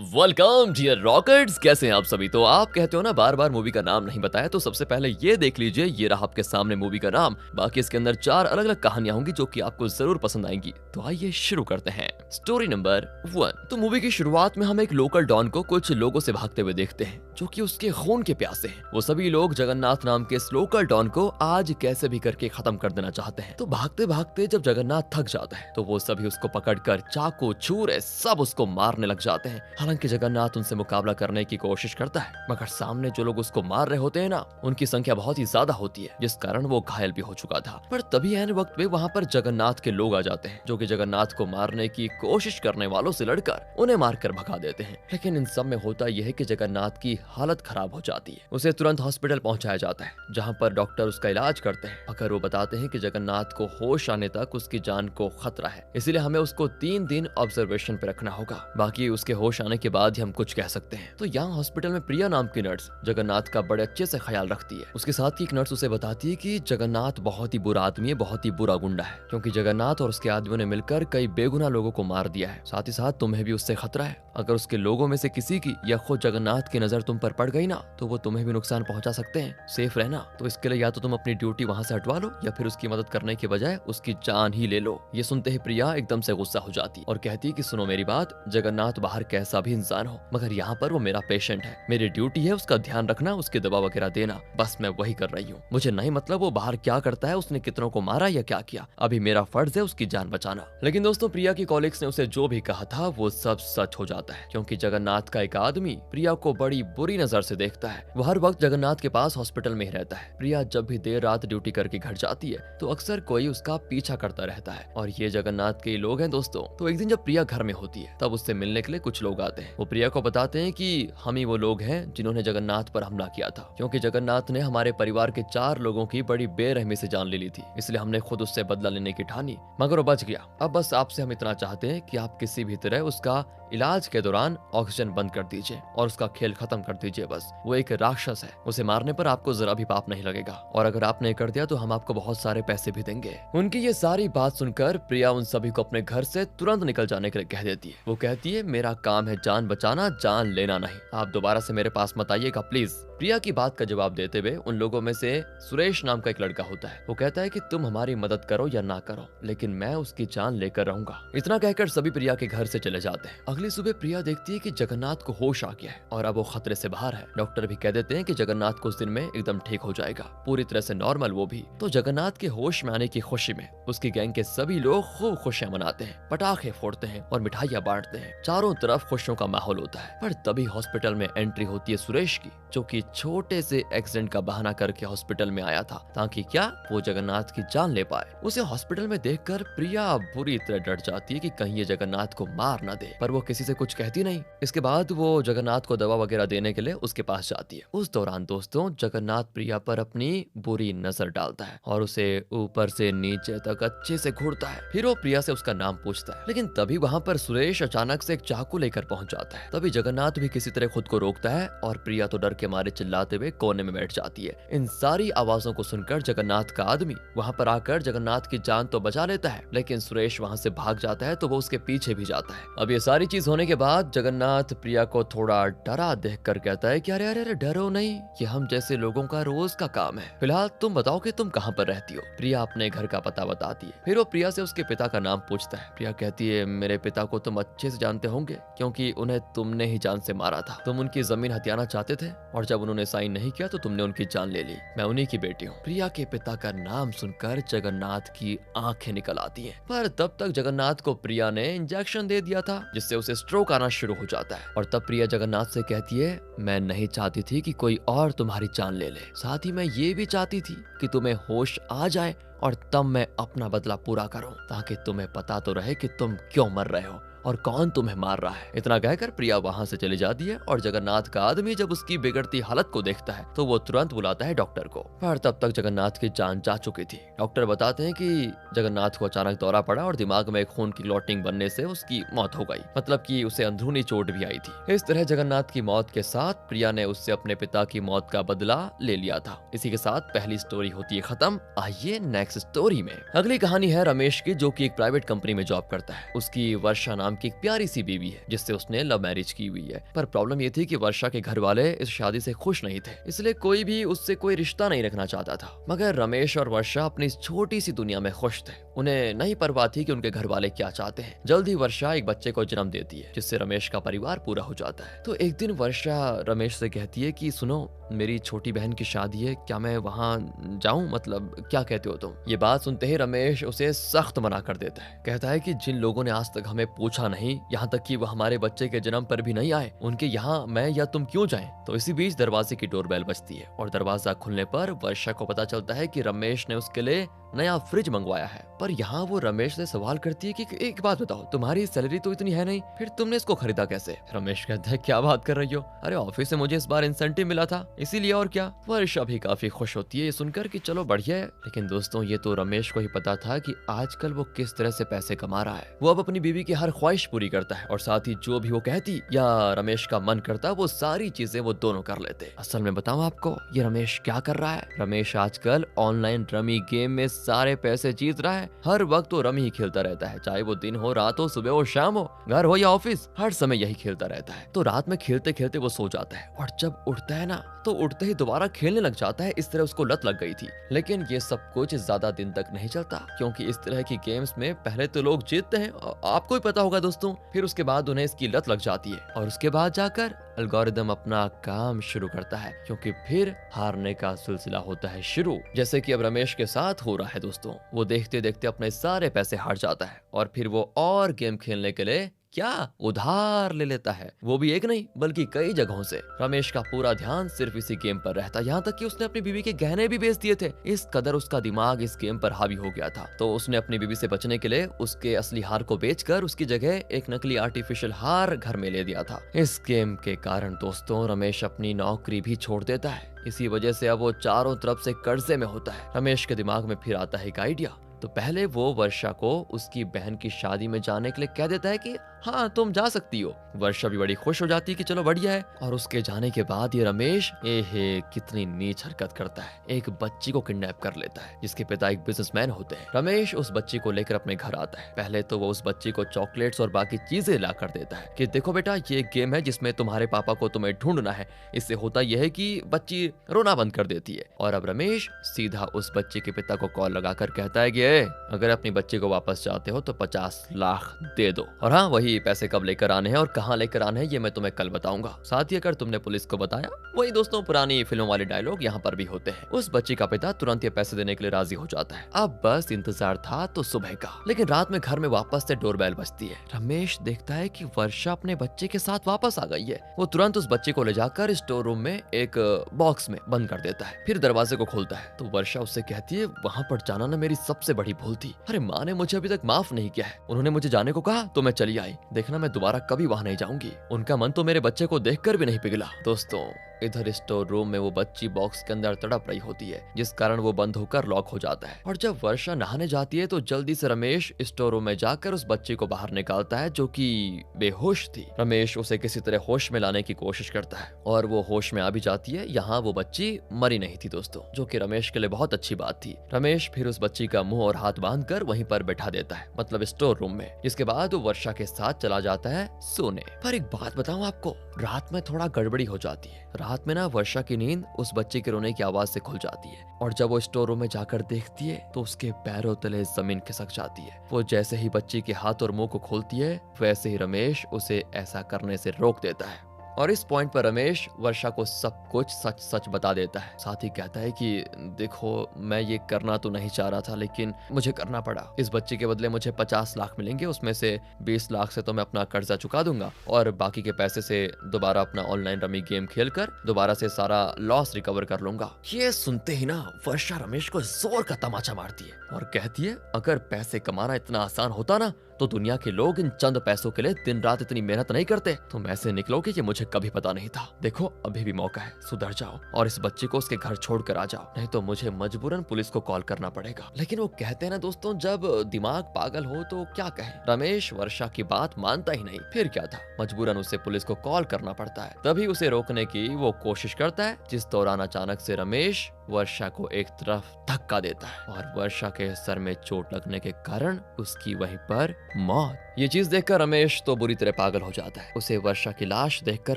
Welcome dear rockets. कैसे हैं आप सभी। तो आप कहते हो ना बार बार मूवी का नाम नहीं बताया, तो सबसे पहले ये देख लीजिए, ये रहा आपके सामने मूवी का नाम। बाकी इसके अंदर 4 अलग अलग कहानियां होंगी जो कि आपको जरूर पसंद आएंगी। तो आइए शुरू करते हैं। Story number 1। तो मूवी की शुरुआत में हम एक लोकल डॉन को कुछ लोगों से भागते हुए देखते हैं जो कि उसके खून के प्यासे हैं। वो सभी लोग जगन्नाथ नाम के इस लोकल डॉन को आज कैसे भी करके खत्म कर देना चाहते हैं। तो भागते भागते जब जगन्नाथ थक जाता है तो वो सभी उसको पकड़कर चाकू छुरे सब उसको मारने लग जाते हैं। हालांकि जगन्नाथ उनसे मुकाबला करने की कोशिश करता है, मगर सामने जो लोग उसको मार रहे होते हैं ना, उनकी संख्या बहुत ही ज्यादा होती है, जिस कारण वो घायल भी हो चुका था। पर तभी ऐन वक्त पे वहाँ पर जगन्नाथ के लोग आ जाते हैं जो कि जगन्नाथ को मारने की कोशिश करने वालों से लड़कर उन्हें मारकर भगा देते हैं। लेकिन इन सब में होता यह है कि जगन्नाथ की हालत खराब हो जाती है। उसे तुरंत हॉस्पिटल पहुंचाया जाता है जहाँ पर डॉक्टर उसका इलाज करते हैं, मगर वो बताते हैं कि जगन्नाथ को होश आने तक उसकी जान को खतरा है, इसीलिए हमें उसको 3 दिन ऑब्जर्वेशन पे रखना होगा। बाकी उसके होश आने के बाद ही हम कुछ कह सकते हैं। तो यहाँ हॉस्पिटल में प्रिया नाम की नर्स जगन्नाथ का बड़े अच्छे से ख्याल रखती है। उसके साथ ही एक नर्स उसे बताती है कि जगन्नाथ बहुत ही बुरा आदमी है, बहुत ही बुरा गुंडा है, क्योंकि जगन्नाथ और उसके आदमियों ने मिलकर कई बेगुनाह लोगों को मार दिया है। साथ ही साथ तुम्हें भी उससे खतरा है। अगर उसके लोगों में से किसी की या खुद जगन्नाथ की नजर तुम पर पड़ गई ना, तो वो तुम्हें भी नुकसान पहुंचा सकते हैं। सेफ रहना। तो इसके लिए या तो तुम अपनी ड्यूटी वहां से हटवा लो या फिर उसकी मदद करने के बजाय उसकी जान ही ले लो। ये सुनते ही प्रिया एकदम से गुस्सा हो जाती और कहती कि सुनो मेरी बात, जगन्नाथ बाहर कैसा भी इंसान हो, मगर यहाँ पर वो मेरा पेशेंट है। मेरी ड्यूटी है उसका ध्यान रखना, उसकी दवा वगैरह देना, बस मैं वही कर रही हूँ। मुझे नहीं मतलब वो बाहर क्या करता है, उसने कितनों को मारा या क्या किया, अभी मेरा फर्ज है उसकी जान बचाना। लेकिन दोस्तों प्रिया की कॉलीग्स ने उसे जो भी कहा था वो सब सच हो जाता है, क्योंकि जगन्नाथ का एक आदमी प्रिया को बड़ी बुरी नजर से देखता है। वो हर वक्त जगन्नाथ के पास हॉस्पिटल में ही रहता है। प्रिया जब भी देर रात ड्यूटी करके घर जाती है तो अक्सर कोई उसका पीछा करता रहता है, और ये जगन्नाथ के लोग हैं दोस्तों। तो एक दिन जब प्रिया घर में होती है तब उससे मिलने के लिए कुछ लोग आते हैं। वो प्रिया को बताते हैं कि हम ही वो लोग हैं जिन्होंने जगन्नाथ पर हमला किया था, क्योंकि जगन्नाथ ने हमारे परिवार के 4 लोगों की बड़ी बेरहमी से जान ले ली थी, इसलिए हमने खुद उससे बदला लेने की ठानी, मगर वो बच गया। अब बस आपसे हम इतना चाहते हैं कि आप किसी भी तरह उसका इलाज के दौरान ऑक्सीजन बंद कर दीजिए और उसका खेल खत्म कर दीजिए। बस वो एक राक्षस है, उसे मारने पर आपको जरा भी पाप नहीं लगेगा, और अगर आपने कर दिया तो हम आपको बहुत सारे पैसे भी देंगे। उनकी ये सारी बात सुनकर प्रिया उन सभी को अपने घर से तुरंत निकल जाने के लिए कह देती है। वो कहती है मेरा काम है जान बचाना, जान लेना नहीं। आप दोबारा से मेरे पास मत आइएगा प्लीज। प्रिया की बात का जवाब देते हुए उन लोगों में से सुरेश नाम का एक लड़का होता है। वो कहता है कि तुम हमारी मदद करो या ना करो, लेकिन मैं उसकी जान लेकर रहूंगा। इतना कहकर सभी प्रिया के घर से चले जाते हैं। अगली सुबह प्रिया देखती है कि जगन्नाथ को होश आ गया है और अब वो खतरे से बाहर है। डॉक्टर भी कह देते हैं कि जगन्नाथ कुछ दिन में एकदम ठीक हो जाएगा, पूरी तरह से नॉर्मल वो भी। तो जगन्नाथ के होश में आने की खुशी में उसकी गैंग के सभी लोग खूब खुशियां मनाते हैं, पटाखे फोड़ते हैं और मिठाइयां बांटते हैं। चारों तरफ खुशियों का माहौल होता है। पर तभी हॉस्पिटल में एंट्री होती है सुरेश की, जो कि छोटे से एक्सीडेंट का बहाना करके हॉस्पिटल में आया था ताकि क्या वो जगन्नाथ की जान ले पाए। उसे हॉस्पिटल में देखकर प्रिया बुरी तरह डर जाती है कि कहीं ये जगन्नाथ को मार ना दे, पर वो किसी से कुछ कहती नहीं। इसके बाद वो जगन्नाथ को दवा वगैरह देने के लिए उसके पास जाती है। उस दौरान दोस्तों जगन्नाथ प्रिया पर अपनी बुरी नजर डालता है और उसे ऊपर से नीचे तक अच्छे से घूरता है। फिर वो प्रिया से उसका नाम पूछता है, लेकिन तभी वहाँ पर सुरेश अचानक से एक चाकू लेकर पहुंच जाता है। तभी जगन्नाथ भी किसी तरह खुद को रोकता है और प्रिया तो डर के मारे चिल्लाते हुए कोने में बैठ जाती है। इन सारी आवाजों को सुनकर जगन्नाथ का आदमी वहाँ पर आकर जगन्नाथ की जान तो बचा लेता है, लेकिन सुरेश वहाँ से भाग जाता है तो वो उसके पीछे भी जाता है। अब ये सारी चीज होने के बाद जगन्नाथ प्रिया को थोड़ा डरा देखकर कहता है कि अरे अरे अरे डरो नहीं, ये हम जैसे लोगों का रोज का काम है। फिलहाल तुम बताओ कि तुम कहाँ पर रहती हो। प्रिया अपने घर का पता बताती है। फिर वो प्रिया से उसके पिता का नाम पूछता है। प्रिया कहती है मेरे पिता को तुम अच्छे से जानते होंगे, क्योंकि उन्हें तुमने ही जान से मारा था। तुम उनकी जमीन हथियाना चाहते थे और जब उन्होंने साइन नहीं किया तो तुमने उनकी जान ले ली। मैं उन्हीं की बेटी हूँ। प्रिया के पिता का नाम सुनकर जगन्नाथ की आंखें निकल आती हैं। पर तब तक जगन्नाथ को प्रिया ने इंजेक्शन दे दिया था, जिससे उसे स्ट्रोक आना शुरू हो जाता है। और तब प्रिया जगन्नाथ से कहती है मैं नहीं चाहती थी कि कोई और तुम्हारी जान ले ले, साथ ही मैं ये भी चाहती थी कि तुम्हें होश आ जाए और तब मैं अपना बदला पूरा करूं, ताकि तुम्हें पता तो रहे कि तुम क्यों मर रहे हो और कौन तुम्हें मार रहा है। इतना कहकर प्रिया वहां से चली जाती है और जगन्नाथ का आदमी जब उसकी बिगड़ती हालत को देखता है तो वो तुरंत बुलाता है डॉक्टर को। पर तब तक जगन्नाथ की जान जा चुकी थी। डॉक्टर बताते हैं कि जगन्नाथ को अचानक दौरा पड़ा और दिमाग में खून की क्लॉटिंग बनने से उसकी मौत हो गई, मतलब कि उसे अंदरूनी चोट भी आई थी। इस तरह जगन्नाथ की मौत के साथ प्रिया ने उससे अपने पिता की मौत का बदला ले लिया था। इसी के साथ पहली स्टोरी होती है खत्म। आइए नेक्स्ट स्टोरी में। अगली कहानी है रमेश की, जो कि एक प्राइवेट कंपनी में जॉब करता है। उसकी वर्षा नाम नाम की एक प्यारी सी बीवी है जिससे उसने लव मैरिज की हुई है। पर प्रॉब्लम ये थी कि वर्षा के घर वाले इस शादी से खुश नहीं थे, इसलिए कोई भी उससे कोई रिश्ता नहीं रखना चाहता था। मगर रमेश और वर्षा अपनी इस छोटी सी दुनिया में खुश थे। उन्हें नहीं परवाह थी कि उनके घर वाले क्या चाहते हैं। जल्द ही वर्षा एक बच्चे को जन्म देती है जिससे रमेश का परिवार पूरा हो जाता है। तो एक दिन वर्षा रमेश से कहती है कि सुनो, मेरी छोटी बहन की शादी है, क्या मैं वहां जाऊं? मतलब क्या कहते हो तुम? ये बात सुनते ही रमेश उसे सख्त मना कर देता है। कहता है कि जिन लोगों ने आज तक हमें पूछा नहीं, यहाँ तक कि वो हमारे बच्चे के जन्म पर भी नहीं आए, उनके यहाँ मैं या तुम क्यों जाएं? तो इसी बीच दरवाजे की डोरबेल बजती है और दरवाजा खुलने पर वर्षा को पता चलता है कि रमेश ने उसके लिए नया फ्रिज मंगवाया है। पर यहाँ वो रमेश से सवाल करती है कि एक बात बताओ, तुम्हारी सैलरी तो इतनी है नहीं, फिर तुमने इसको खरीदा कैसे? रमेश कहता है क्या बात कर रही हो, अरे ऑफिस से मुझे इस बार इंसेंटिव मिला था इसीलिए, और क्या। वर्षा भी काफी खुश होती है ये सुनकर कि चलो बढ़िया है। लेकिन दोस्तों ये तो रमेश को ही पता था कि आजकल वो किस तरह से पैसे कमा रहा है। वो अब अपनी बीवी की हर ख्वाहिश पूरी करता है और साथ ही जो भी वो कहती या रमेश का मन करता वो सारी चीजें वो दोनों कर लेते। असल में बताऊं आपको ये रमेश क्या कर रहा है? रमेश आजकल ऑनलाइन रमी गेम में सारे पैसे जीत रहा है। हर वक्त वो रमी ही खेलता रहता है, चाहे वो दिन हो, रात हो, सुबह हो, शाम हो, घर हो या ऑफिस, हर समय यही खेलता रहता है। तो रात में खेलते खेलते वो सो जाता है और जब उठता है ना तो उठते ही दोबारा खेलने लग जाता है। इस तरह उसको लत लग गई थी। लेकिन ये सब कुछ ज्यादा दिन तक नहीं चलता, क्योंकि इस तरह की गेम्स में पहले तो लोग जीतते हैं, आपको ही पता होगा दोस्तों, फिर उसके बाद उन्हें इसकी लत लग जाती है और उसके बाद जाकर एल्गोरिदम अपना काम शुरू करता है, क्योंकि फिर हारने का सिलसिला होता है शुरू। जैसे कि अब रमेश के साथ हो रहा है दोस्तों, वो देखते देखते अपने सारे पैसे हार जाता है और फिर वो और गेम खेलने के लिए क्या उधार ले लेता है, वो भी एक नहीं बल्कि कई जगहों से। रमेश का पूरा ध्यान सिर्फ इसी गेम पर रहता, यहाँ तक कि उसने अपनी बीवी के गहने भी बेच दिए थे। इस कदर उसका दिमाग इस गेम पर हावी हो गया था। तो उसने अपनी बीवी से बचने के लिए उसके असली हार को बेचकर उसकी जगह एक नकली आर्टिफिशियल हार घर में ले दिया था। इस गेम के कारण दोस्तों रमेश अपनी नौकरी भी छोड़ देता है। इसी वजह से अब वो चारों तरफ से कर्जे में होता है। रमेश के दिमाग में फिर आता है एक आइडिया। तो पहले वो वर्षा को उसकी बहन की शादी में जाने के लिए कह देता है कि हाँ तुम जा सकती हो। वर्षा भी बड़ी खुश हो जाती है कि चलो बढ़िया है। और उसके जाने के बाद ये रमेश कितनी नीच हरकत करता है, एक बच्ची को किडनैप कर लेता है जिसके पिता एक बिजनेसमैन होते हैं। रमेश उस बच्ची को लेकर अपने घर आता है। पहले तो वो उस बच्ची को चॉकलेट्स और बाकी चीजें ला कर देता है कि देखो बेटा ये एक गेम है जिसमें तुम्हारे पापा को तुम्हें ढूंढना है। इससे होता यह है कि बच्ची रोना बंद कर देती है। और अब रमेश सीधा उस बच्चे के पिता को कॉल लगाकर कहता है कि अगर अपनी बच्ची को वापस चाहते हो तो 50 लाख दे दो, और हाँ वही पैसे कब लेकर आने हैं और कहाँ लेकर आने हैं ये मैं तुम्हें कल बताऊंगा। साथ ही अगर तुमने पुलिस को बताया, वही दोस्तों पुरानी फिल्मों वाले डायलॉग यहाँ पर भी होते हैं। उस बच्ची का पिता तुरंत ये पैसे देने के लिए राजी हो जाता है। अब बस इंतजार था तो सुबह का। लेकिन रात में घर में वापस से डोरबेल बजती है। रमेश देखता है कि वर्षा अपने बच्चे के साथ वापस आ गई है। वो तुरंत उस बच्चे को ले जाकर स्टोर रूम में एक बॉक्स में बंद कर देता है। फिर दरवाजे को खोलता है तो वर्षा उससे कहती है वहां पर जाना ना मेरी सबसे बड़ी भूल थी। अरे माँ ने मुझे अभी तक माफ नहीं किया है। उन्होंने मुझे जाने को कहा तो मैं चली आई। देखना मैं दोबारा कभी वहां नहीं जाऊंगी। उनका मन तो मेरे बच्चे को देखकर भी नहीं पिघला। दोस्तों इधर स्टोर रूम में वो बच्ची बॉक्स के अंदर तड़प रही होती है, जिस कारण वो बंद होकर लॉक हो जाता है। और जब वर्षा नहाने जाती है तो जल्दी से रमेश स्टोर रूम में जाकर उस बच्ची को बाहर निकालता है जो कि बेहोश थी। रमेश उसे किसी तरह होश में लाने की कोशिश करता है और वो होश में आ भी जाती है। यहाँ वो बच्ची मरी नहीं थी दोस्तों, जो कि रमेश के लिए बहुत अच्छी बात थी। रमेश फिर उस बच्ची का मुंह और हाथ बांध कर वहीं पर बैठा देता है, मतलब स्टोर रूम में। जिसके बाद वो वर्षा के साथ चला जाता है सोने। पर एक बात बताऊं आपको, रात में थोड़ा गड़बड़ी हो जाती है। रात में ना वर्षा की नींद उस बच्चे के रोने की आवाज से खुल जाती है और जब वो स्टोर रूम में जाकर देखती है तो उसके पैरों तले जमीन खिसक जाती है। वो जैसे ही बच्ची के हाथ और मुंह को खोलती है वैसे ही रमेश उसे ऐसा करने से रोक देता है। और इस पॉइंट पर रमेश वर्षा को सब कुछ सच सच बता देता है। साथ ही कहता है कि देखो मैं ये करना तो नहीं चाह रहा था लेकिन मुझे करना पड़ा। इस बच्चे के बदले मुझे 50 लाख मिलेंगे, उसमें से 20 लाख से तो मैं अपना कर्जा चुका दूंगा और बाकी के पैसे से दोबारा अपना ऑनलाइन रमी गेम खेलकर दोबारा से सारा लॉस रिकवर कर लूंगा। ये सुनते ही ना वर्षा रमेश को जोर का तमाचा मारती है और कहती है अगर पैसे कमाना इतना आसान होता ना तो दुनिया के लोग इन चंद पैसों के लिए दिन रात इतनी मेहनत नहीं करते। तुम ऐसे निकलोगे ये मुझे कभी पता नहीं था। देखो अभी भी मौका है, सुधर जाओ और इस बच्चे को उसके घर छोड़ कर आ जाओ, नहीं तो मुझे मजबूरन पुलिस को कॉल करना पड़ेगा। लेकिन वो कहते हैं ना दोस्तों, जब दिमाग पागल हो तो क्या कहे। रमेश वर्षा की बात मानता ही नहीं। फिर क्या था, मजबूरन उसे पुलिस को कॉल करना पड़ता है। तभी उसे रोकने की वो कोशिश करता है, जिस दौरान अचानक से रमेश वर्षा को एक तरफ धक्का देता है और वर्षा के सर में चोट लगने के कारण उसकी वहीं पर मौत। ये चीज देखकर रमेश तो बुरी तरह पागल हो जाता है। उसे वर्षा की लाश देखकर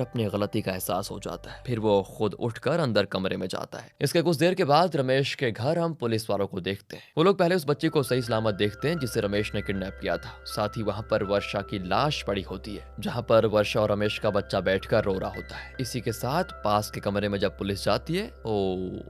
अपनी गलती का एहसास हो जाता है। फिर वो खुद उठकर अंदर कमरे में जाता है। इसके कुछ देर के बाद रमेश के घर हम पुलिस वालों को देखते हैं। वो लोग पहले उस बच्चे को सही सलामत देखते हैं जिसे रमेश ने किडनैप किया था। साथ ही वहाँ पर वर्षा की लाश पड़ी होती है, जहाँ पर वर्षा और रमेश का बच्चा बैठकर रो रहा होता है। इसी के साथ पास के कमरे में जब पुलिस जाती है, ओ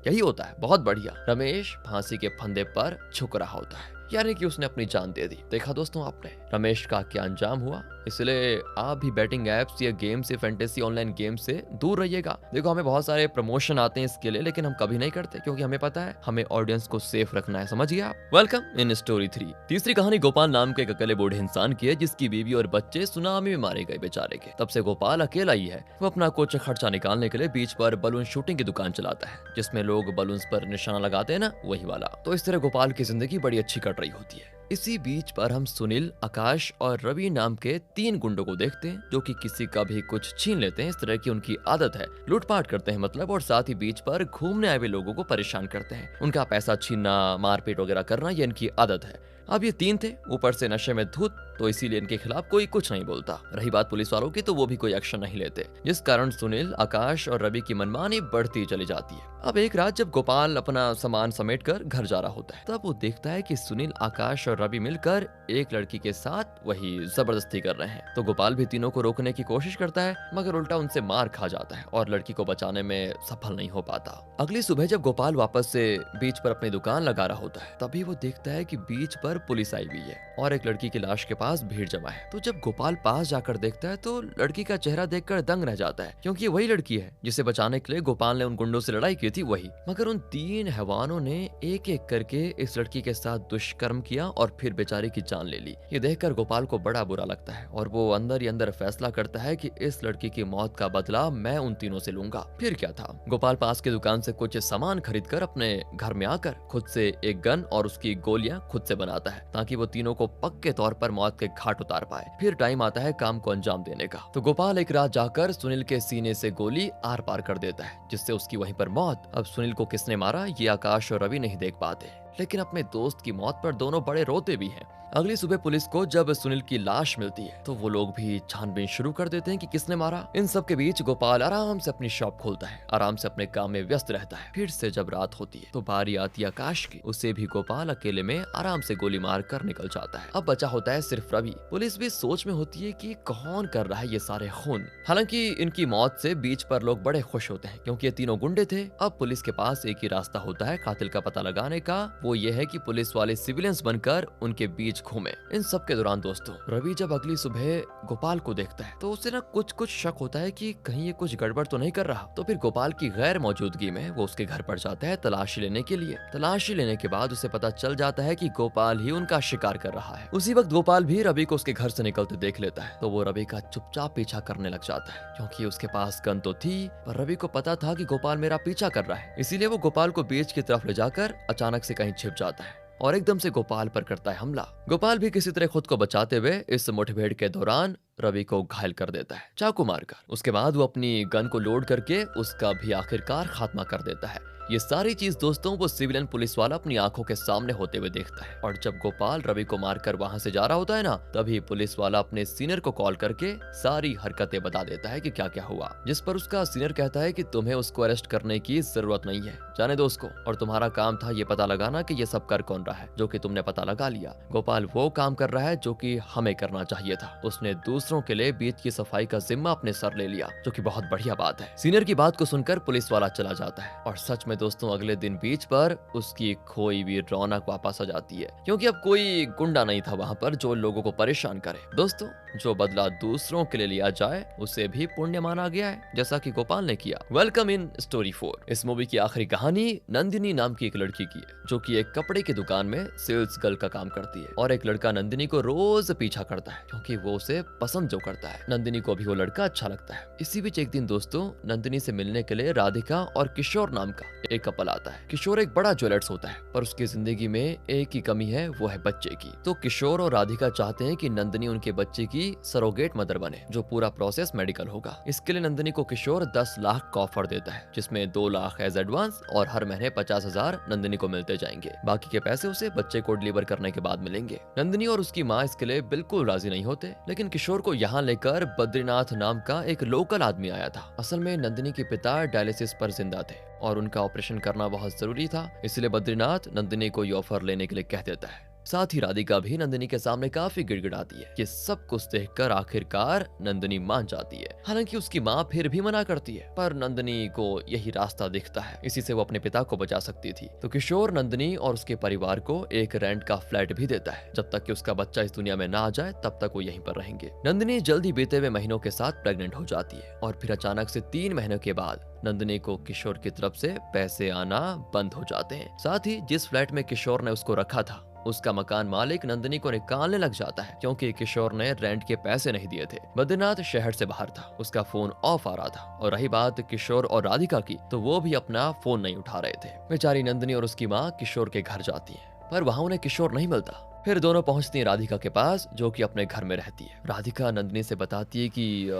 यही होता है, बहुत बढ़िया, रमेश फांसी के फंदे पर झुक रहा होता है, यानी कि उसने अपनी जान दे दी। देखा दोस्तों आपने रमेश का क्या अंजाम हुआ। इसलिए आप भी बैटिंग एप्स या गेम्स या फैंटेसी ऑनलाइन गेम से दूर रहिएगा। देखो हमें बहुत सारे प्रमोशन आते हैं इसके लिए, लेकिन हम कभी नहीं करते क्योंकि हमें पता है हमें ऑडियंस को सेफ रखना है, समझिए आप। Welcome in story 3। तीसरी कहानी गोपाल नाम के एक अकेले बूढ़े इंसान की है जिसकी बीवी और बच्चे सुनामी में मारे गए बेचारे के। तब से गोपाल अकेला ही है। वो अपना कुछ खर्चा निकालने के लिए बीच पर बलून शूटिंग की दुकान चलाता है, जिसमें लोग बलून्स पर निशाना लगाते हैं ना, वही वाला। तो इस तरह गोपाल की जिंदगी बड़ी अच्छी कट रही होती है। इसी बीच पर हम सुनील, आकाश और रवि नाम के 3 गुंडों को देखते हैं जो कि किसी का भी कुछ छीन लेते हैं। इस तरह की उनकी आदत है, लूटपाट करते हैं मतलब, और साथ ही बीच पर घूमने आए हुए लोगों को परेशान करते हैं। उनका पैसा छीनना, मारपीट वगैरह करना ये इनकी आदत है। अब ये 3 थे, ऊपर से नशे में धुत, तो इसीलिए इनके खिलाफ कोई कुछ नहीं बोलता। रही बात पुलिस वालों की, तो वो भी कोई एक्शन नहीं लेते, जिस कारण सुनील, आकाश और रवि की मनमानी बढ़ती चली जाती है। अब एक रात जब गोपाल अपना सामान समेटकर घर जा रहा होता है, तब वो देखता है कि सुनील, आकाश और रवि मिलकर एक लड़की के साथ वही जबरदस्ती कर रहे हैं। तो गोपाल भी तीनों को रोकने की कोशिश करता है, मगर उल्टा उनसे मार खा जाता है और लड़की को बचाने में सफल नहीं हो पाता। अगली सुबह जब गोपाल वापस से बीच पर अपनी दुकान लगा रहा होता है, तभी वो देखता है कि बीच पर पुलिस आई हुई है और एक लड़की की लाश के पास भीड़ जमा है। तो जब गोपाल पास जाकर देखता है तो लड़की का चेहरा देखकर दंग रह जाता है, क्योंकि वही लड़की है जिसे बचाने के लिए गोपाल ने उन गुंडों से लड़ाई की थी, वही। मगर उन 3 हैवानों ने एक एक करके इस लड़की के साथ दुष्कर्म किया और फिर बेचारी की जान ले ली। ये देखकर गोपाल को बड़ा बुरा लगता है और वो अंदर ही अंदर फैसला करता है कि इस लड़की की मौत का बदला मैं उन तीनों से लूंगा। फिर क्या था, गोपाल पास की दुकान से कुछ सामान खरीद कर अपने घर में आकर खुद से एक गन और उसकी गोलियां खुद से बनाता है, ताकि वो तीनों को पक्के तौर पर मौत के घाट उतार पाए। फिर टाइम आता है काम को अंजाम देने का। तो गोपाल एक रात जाकर सुनील के सीने से गोली आर पार कर देता है, जिससे उसकी वहीं पर मौत। अब सुनील को किसने मारा ये आकाश और रवि नहीं देख पाते, लेकिन अपने दोस्त की मौत पर दोनों बड़े रोते भी हैं। अगली सुबह पुलिस को जब सुनील की लाश मिलती है तो वो लोग भी छानबीन शुरू कर देते हैं कि किसने मारा। इन सब के बीच गोपाल आराम से अपनी शॉप खोलता है, आराम से अपने काम में व्यस्त रहता है। फिर से जब रात होती है तो बारी आती है आकाश की। उसे भी गोपाल अकेले में आराम से गोली मार कर निकल जाता है। अब बचा होता है सिर्फ रवि। पुलिस भी सोच में होती है कि कौन कर रहा है ये सारे खून। हालांकि इनकी मौत से बीच पर लोग बड़े खुश होते हैं, क्योंकि ये तीनों गुंडे थे। अब पुलिस के पास एक ही रास्ता होता है कातिल का पता लगाने का, वो ये है कि पुलिस वाले सिविलियंस बनकर उनके बीच घूमे। इन सब के दौरान दोस्तों रवि जब अगली सुबह गोपाल को देखता है तो उसे ना कुछ शक होता है कि कहीं ये कुछ गड़बड़ तो नहीं कर रहा। तो फिर गोपाल की गैर मौजूदगी में वो उसके घर पर जाता है तलाशी लेने के लिए। तलाशी लेने के बाद उसे पता चल जाता है कि गोपाल ही उनका शिकार कर रहा है। उसी वक्त गोपाल भी रवि को उसके घर से निकलते देख लेता है, तो वो रवि का चुपचाप पीछा करने लग जाता है, क्योंकि उसके पास गन तो थी, पर रवि को पता था कि गोपाल मेरा पीछा कर रहा है। इसीलिए वो गोपाल को बीच की तरफ ले जाकर अचानक से कहीं छिप जाता है और एकदम से गोपाल पर करता है हमला। गोपाल भी किसी तरह खुद को बचाते हुए इस मुठभेड़ के दौरान रवि को घायल कर देता है चाकू मारकर। उसके बाद वो अपनी गन को लोड करके उसका भी आखिरकार खात्मा कर देता है। ये सारी चीज दोस्तों वो सिविलियन पुलिस वाला अपनी आंखों के सामने होते हुए देखता है। और जब गोपाल रवि को मारकर वहां से जा रहा होता है ना, तभी पुलिस वाला अपने सीनियर को कॉल करके सारी हरकतें बता देता है कि क्या क्या हुआ। जिस पर उसका सीनियर कहता है कि तुम्हें उसको अरेस्ट करने की जरूरत नहीं है, जाने दो उसको, और तुम्हारा काम था ये पता लगाना कि ये सब कर कौन रहा है, जो कि तुमने पता लगा लिया। गोपाल वो काम कर रहा है जो कि हमें करना चाहिए था। उसने दूसरों के लिए बीच की सफाई का जिम्मा अपने सर ले लिया, जो कि बहुत बढ़िया बात है। सीनियर की बात को सुनकर पुलिस वाला चला जाता है और सच में दोस्तों अगले दिन बीच पर उसकी खोई हुई रौनक वापस आ जाती है, क्योंकि अब कोई गुंडा नहीं था वहां पर जो लोगों को परेशान करे। दोस्तों जो बदला दूसरों के लिए लिया जाए उसे भी पुण्य माना गया है, जैसा कि गोपाल ने किया। Welcome in story 4। इस मूवी की आखिरी कहानी नंदिनी नाम की एक लड़की की है, जो कि एक कपड़े की दुकान में सेल्स गर्ल का काम करती है। और एक लड़का नंदिनी को रोज पीछा करता है, क्योंकि वो उसे पसंद जो करता है। नंदिनी को भी वो लड़का अच्छा लगता है। इसी बीच एक दिन दोस्तों नंदिनी से मिलने के लिए राधिका और किशोर नाम का एक कपल आता है। किशोर एक बड़ा ज्वेलर्स होता है, पर उसकी जिंदगी में एक ही कमी है, वो है बच्चे की। तो किशोर और राधिका चाहते हैं कि नंदिनी उनके बच्चे की की सरोगेट मदर बने, जो पूरा प्रोसेस मेडिकल होगा। इसके लिए नंदिनी को किशोर 10 लाख का ऑफर देता है, जिसमें 2 लाख एज एडवांस और हर महीने 50,000 नंदिनी को मिलते जाएंगे। बाकी के पैसे उसे बच्चे को डिलीवर करने के बाद मिलेंगे। नंदिनी और उसकी माँ इसके लिए बिल्कुल राजी नहीं होते, लेकिन किशोर को यहाँ लेकर बद्रीनाथ नाम का एक लोकल आदमी आया था। असल में नंदिनी के पिता डायलिसिस पर जिंदा थे और उनका ऑपरेशन करना बहुत जरूरी था, इसलिए बद्रीनाथ नंदिनी को ये ऑफर लेने के लिए कह देता है। साथ ही राधिका भी नंदिनी के सामने काफी गिड़गिड़ाती है। ये सब कुछ देखकर आखिरकार नंदिनी मान जाती है। हालांकि उसकी माँ फिर भी मना करती है, पर नंदिनी को यही रास्ता दिखता है, इसी से वो अपने पिता को बचा सकती थी। तो किशोर नंदिनी और उसके परिवार को एक रेंट का फ्लैट भी देता है। जब तक कि उसका बच्चा इस दुनिया में ना आ जाए तब तक वो यहीं पर रहेंगे। नंदिनी जल्दी बीते हुए महीनों के साथ प्रेग्नेंट हो जाती है और फिर अचानक से 3 महीनों के बाद नंदिनी को किशोर की तरफ से पैसे आना बंद हो जाते हैं। साथ ही जिस फ्लैट में किशोर ने उसको रखा था, उसका मकान मालिक नंदिनी को निकालने लग जाता है, क्योंकि किशोर ने रेंट के पैसे नहीं दिए थे। बद्रीनाथ शहर से बाहर था, उसका फोन ऑफ आ रहा था। और रही बात किशोर और राधिका की, तो वो भी अपना फोन नहीं उठा रहे थे। बेचारी नंदिनी और उसकी माँ किशोर के घर जाती है, पर वहाँ उन्हें किशोर नहीं मिलता। फिर दोनों पहुंचती हैं राधिका के पास, जो कि अपने घर में रहती है। राधिका नंदिनी से बताती है कि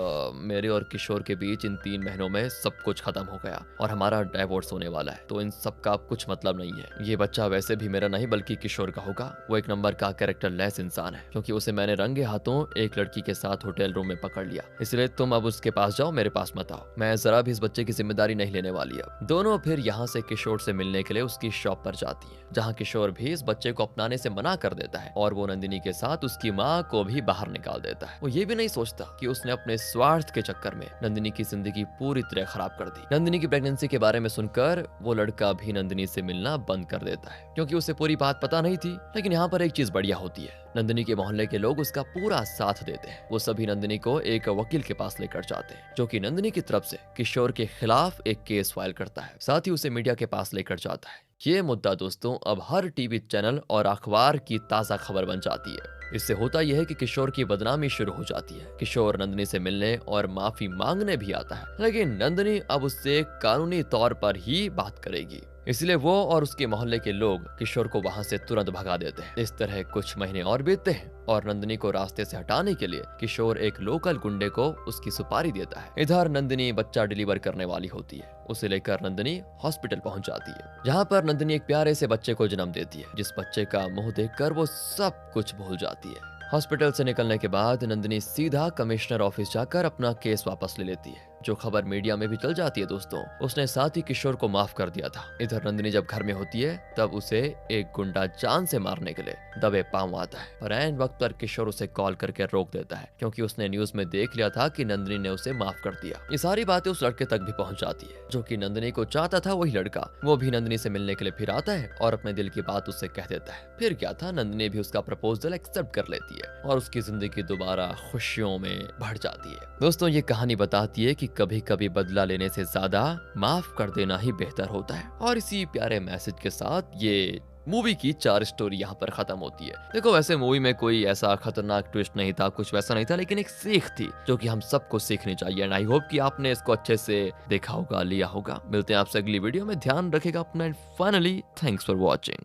मेरे और किशोर के बीच इन 3 महीनों में सब कुछ खत्म हो गया और हमारा डाइवोर्स होने वाला है, तो इन सब का कुछ मतलब नहीं है। ये बच्चा वैसे भी मेरा नहीं बल्कि किशोर का होगा। वो एक नंबर का कैरेक्टर लेस इंसान है, क्योंकि उसे मैंने रंगे हाथों एक लड़की के साथ होटल रूम में पकड़ लिया, इसलिए तुम अब उसके पास जाओ, मेरे पास मत आओ। मैं जरा भी इस बच्चे की जिम्मेदारी नहीं लेने वाली अब। दोनों फिर यहाँ से किशोर से मिलने के लिए उसकी शॉप पर जाती है, जहाँ किशोर भी इस बच्चे को अपनाने से मना कर देता है और वो नंदिनी के साथ उसकी माँ को भी बाहर निकाल देता है। वो ये भी नहीं सोचता कि उसने अपने स्वार्थ के चक्कर में नंदिनी की जिंदगी पूरी तरह खराब कर दी। नंदिनी की प्रेगनेंसी के बारे में सुनकर वो लड़का भी नंदिनी से मिलना बंद कर देता है, क्योंकि उसे पूरी बात पता नहीं थी। लेकिन यहाँ पर एक चीज बढ़िया होती है, नंदिनी के मोहल्ले के लोग उसका पूरा साथ देते हैं। वो सभी नंदिनी को एक वकील के पास लेकर जाते हैं, जो कि नंदिनी की तरफ से किशोर के खिलाफ एक केस फाइल करता है। साथ ही उसे मीडिया के पास लेकर जाता है। ये मुद्दा दोस्तों अब हर टीवी चैनल और अखबार की ताजा खबर बन जाती है। इससे होता यह है कि किशोर की बदनामी शुरू हो जाती है। किशोर नंदिनी से मिलने और माफी मांगने भी आता है, लेकिन नंदिनी अब उससे कानूनी तौर पर ही बात करेगी, इसलिए वो और उसके मोहल्ले के लोग किशोर को वहां से तुरंत भगा देते हैं। इस तरह कुछ महीने और बीतते हैं और नंदिनी को रास्ते से हटाने के लिए किशोर एक लोकल गुंडे को उसकी सुपारी देता है। इधर नंदिनी बच्चा डिलीवर करने वाली होती है। उसे लेकर नंदिनी हॉस्पिटल पहुंच जाती है, जहां पर नंदिनी एक प्यारे से बच्चे को जन्म देती है, जिस बच्चे का मुंह देखकर वो सब कुछ भूल जाती है। हॉस्पिटल से निकलने के बाद नंदिनी सीधा कमिश्नर ऑफिस जाकर अपना केस वापस ले लेती है, जो खबर मीडिया में भी चल जाती है दोस्तों। उसने साथ ही किशोर को माफ कर दिया था। इधर नंदिनी जब घर में होती है तब उसे एक गुंडा जान से मारने के लिए दबे पांव आता है, पर ऐन वक्त पर किशोर उसे कॉल करके रोक देता है, क्योंकि उसने न्यूज में देख लिया था कि नंदिनी ने उसे माफ कर दिया। ये सारी बातें उस लड़के तक भी पहुंच जाती है, जो कि नंदिनी को चाहता था वही लड़का। वो भी नंदिनी से मिलने के लिए फिर आता है और अपने दिल की बात उससे कह देता है। फिर क्या था, नंदिनी भी उसका प्रपोजल एक्सेप्ट कर लेती है और उसकी जिंदगी दोबारा खुशियों में भर जाती है। दोस्तों, ये कहानी बताती है कि कभी कभी बदला लेने से ज्यादा माफ कर देना ही बेहतर होता है। और इसी प्यारे मैसेज के साथ ये मूवी की 4 स्टोरी यहाँ पर खत्म होती है। देखो, वैसे मूवी में कोई ऐसा खतरनाक ट्विस्ट नहीं था, कुछ वैसा नहीं था, लेकिन एक सीख थी जो कि हम सबको सीखनी चाहिए। एंड आई होप कि आपने इसको अच्छे से देखा होगा, लिया होगा। मिलते हैं आपसे अगली वीडियो में। ध्यान रखेगा अपना। And finally, thanks for watching.